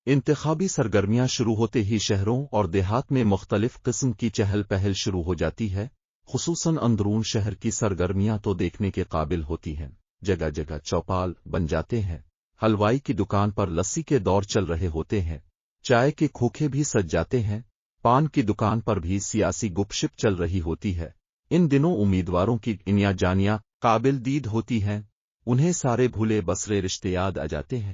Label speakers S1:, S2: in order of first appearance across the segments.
S1: انتخابی سرگرمیاں شروع ہوتے ہی شہروں اور دیہات میں مختلف قسم کی چہل پہل شروع ہو جاتی ہے، خصوصاً اندرون شہر کی سرگرمیاں تو دیکھنے کے قابل ہوتی ہیں۔ جگہ جگہ چوپال بن جاتے ہیں، حلوائی کی دکان پر لسی کے دور چل رہے ہوتے ہیں، چائے کے کھوکھے بھی سج جاتے ہیں، پان کی دکان پر بھی سیاسی گپ شپ چل رہی ہوتی ہے۔ ان دنوں امیدواروں کی انیا جانیاں قابل دید ہوتی ہیں، انہیں سارے بھولے بسرے رشتے یاد آ جاتے ہیں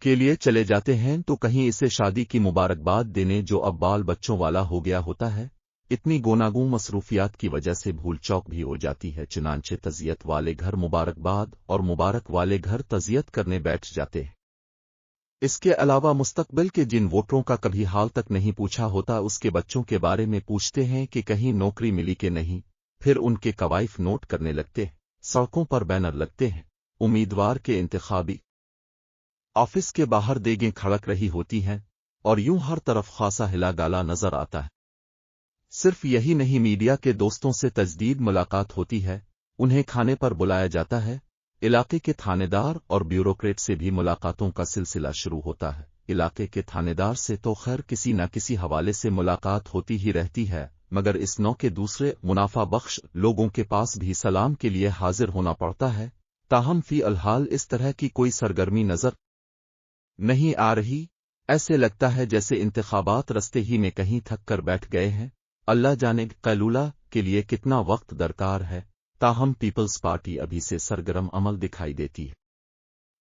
S1: کے لیے چلے جاتے ہیں تو کہیں اسے شادی کی مبارکباد دینے جو اب بال بچوں والا ہو گیا ہوتا ہے۔ اتنی گوناگوں مصروفیات کی وجہ سے بھول چوک بھی ہو جاتی ہے، چنانچہ تعزیت والے گھر مبارکباد اور مبارک والے گھر تعزیت کرنے بیٹھ جاتے ہیں۔ اس کے علاوہ مستقبل کے جن ووٹروں کا کبھی حال تک نہیں پوچھا ہوتا اس کے بچوں کے بارے میں پوچھتے ہیں کہ کہیں نوکری ملی کہ نہیں، پھر ان کے قوائف نوٹ کرنے لگتے ہیں، سڑکوں پر بینر لگتے ہیں، امیدوار کے انتخابی آفس کے باہر دیگیں کھڑک رہی ہوتی ہیں، اور یوں ہر طرف خاصا ہلا گالا نظر آتا ہے۔ صرف یہی نہیں، میڈیا کے دوستوں سے تجدید ملاقات ہوتی ہے، انہیں کھانے پر بلایا جاتا ہے، علاقے کے تھانے دار اور بیوروکریٹ سے بھی ملاقاتوں کا سلسلہ شروع ہوتا ہے۔ علاقے کے تھانے دار سے تو خیر کسی نہ کسی حوالے سے ملاقات ہوتی ہی رہتی ہے، مگر اس نو کے دوسرے منافع بخش لوگوں کے پاس بھی سلام کے لیے حاضر ہونا پڑتا ہے۔ تاہم فی الحال اس طرح کی کوئی سرگرمی نظر نہیں آ رہی، ایسے لگتا ہے جیسے انتخابات رستے ہی میں کہیں تھک کر بیٹھ گئے ہیں۔ اللہ جانے قیلولہ کے لیے کتنا وقت درکار ہے، تاہم پیپلز پارٹی ابھی سے سرگرم عمل دکھائی دیتی ہے۔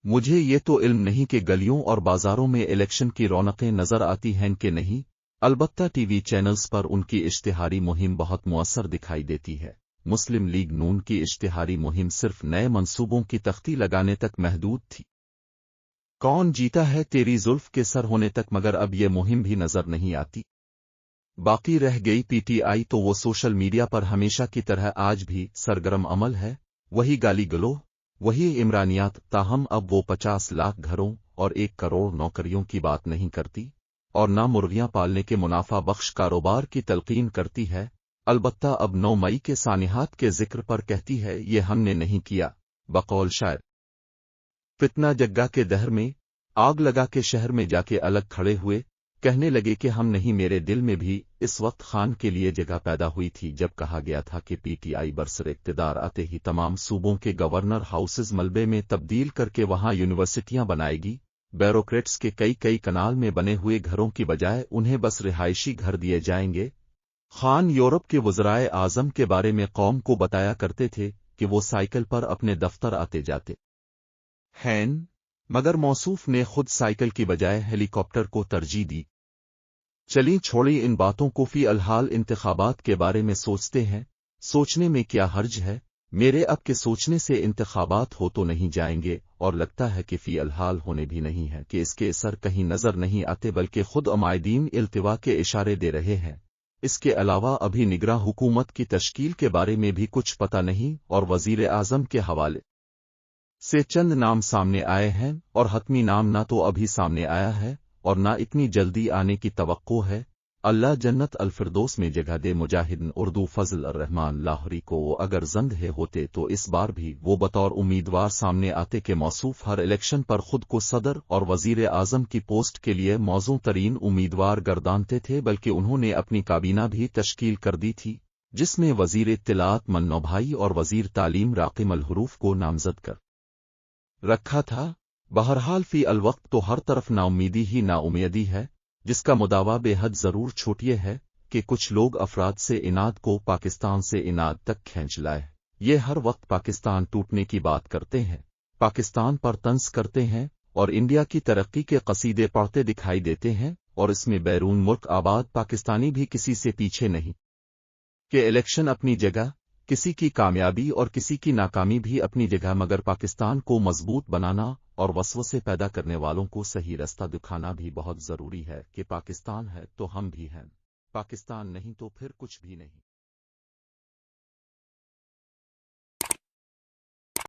S1: مجھے یہ تو علم نہیں کہ گلیوں اور بازاروں میں الیکشن کی رونقیں نظر آتی ہیں کہ نہیں، البتہ ٹی وی چینلز پر ان کی اشتہاری مہم بہت مؤثر دکھائی دیتی ہے۔ مسلم لیگ نون کی اشتہاری مہم صرف نئے منصوبوں کی تختی لگانے تک محدود تھی، کون جیتا ہے تیری زلف کے سر ہونے تک، مگر اب یہ مہم بھی نظر نہیں آتی۔ باقی رہ گئی پی ٹی آئی تو وہ سوشل میڈیا پر ہمیشہ کی طرح آج بھی سرگرم عمل ہے، وہی گالی گلوہ، وہی عمرانیات، تاہم اب وہ 50 لاکھ گھروں اور 1 کروڑ نوکریوں کی بات نہیں کرتی، اور نہ مرغیاں پالنے کے منافع بخش کاروبار کی تلقین کرتی ہے، البتہ اب 9 مئی کے سانحات کے ذکر پر کہتی ہے یہ ہم نے نہیں کیا۔ بقول شاعر فتنہ جگہ کے دہر میں آگ لگا کے شہر میں جا کے الگ کھڑے ہوئے، کہنے لگے کہ ہم نہیں، میرے دل میں بھی اس وقت خان کے لیے جگہ پیدا ہوئی تھی جب کہا گیا تھا کہ پی ٹی آئی برسر اقتدار آتے ہی تمام صوبوں کے گورنر ہاؤسز ملبے میں تبدیل کر کے وہاں یونیورسٹیاں بنائے گی، بیوروکریٹس کے کئی کنال میں بنے ہوئے گھروں کی بجائے انہیں بس رہائشی گھر دیے جائیں گے۔ خان یورپ کے وزرائے اعظم کے بارے میں قوم کو بتایا کرتے تھے کہ وہ سائیکل پر اپنے دفتر آتے جاتے ہیں، مگر موصوف نے خود سائیکل کی بجائے ہیلی کاپٹر کو ترجیح دی۔ چلیں چھوڑی ان باتوں کو، فی الحال انتخابات کے بارے میں سوچتے ہیں۔ سوچنے میں کیا حرج ہے، میرے اب کے سوچنے سے انتخابات ہو تو نہیں جائیں گے، اور لگتا ہے کہ فی الحال ہونے بھی نہیں ہے کہ اس کے اثر کہیں نظر نہیں آتے، بلکہ خود عمائدین التوا کے اشارے دے رہے ہیں۔ اس کے علاوہ ابھی نگراں حکومت کی تشکیل کے بارے میں بھی کچھ پتہ نہیں، اور وزیر اعظم کے حوالے سے چند نام سامنے آئے ہیں، اور حتمی نام نہ تو ابھی سامنے آیا ہے اور نہ اتنی جلدی آنے کی توقع ہے۔ اللہ جنت الفردوس میں جگہ دے مجاہدین اردو فضل الرحمان لاہوری کو، وہ اگر زندہ ہوتے تو اس بار بھی وہ بطور امیدوار سامنے آتے کہ موصوف ہر الیکشن پر خود کو صدر اور وزیر اعظم کی پوسٹ کے لیے موزوں ترین امیدوار گردانتے تھے، بلکہ انہوں نے اپنی کابینہ بھی تشکیل کر دی تھی، جس میں وزیر اطلاعات منو بھائی اور وزیر تعلیم راقم الحروف کو نامزد کر رکھا تھا۔ بہرحال فی الوقت تو ہر طرف نا امیدی ہی نا امیدی ہے، جس کا مداوا بے حد ضرور چھوٹیے ہے کہ کچھ لوگ افراد سے اناد کو پاکستان سے اناد تک کھینچ لائے، یہ ہر وقت پاکستان ٹوٹنے کی بات کرتے ہیں، پاکستان پر طنز کرتے ہیں، اور انڈیا کی ترقی کے قصیدے پڑھتے دکھائی دیتے ہیں، اور اس میں بیرون ملک آباد پاکستانی بھی کسی سے پیچھے نہیں کہ الیکشن اپنی جگہ، کسی کی کامیابی اور کسی کی ناکامی بھی اپنی جگہ، مگر پاکستان کو مضبوط بنانا اور وسوسے پیدا کرنے والوں کو صحیح رستہ دکھانا بھی بہت ضروری ہے کہ پاکستان ہے تو ہم بھی ہیں، پاکستان نہیں تو پھر کچھ بھی نہیں۔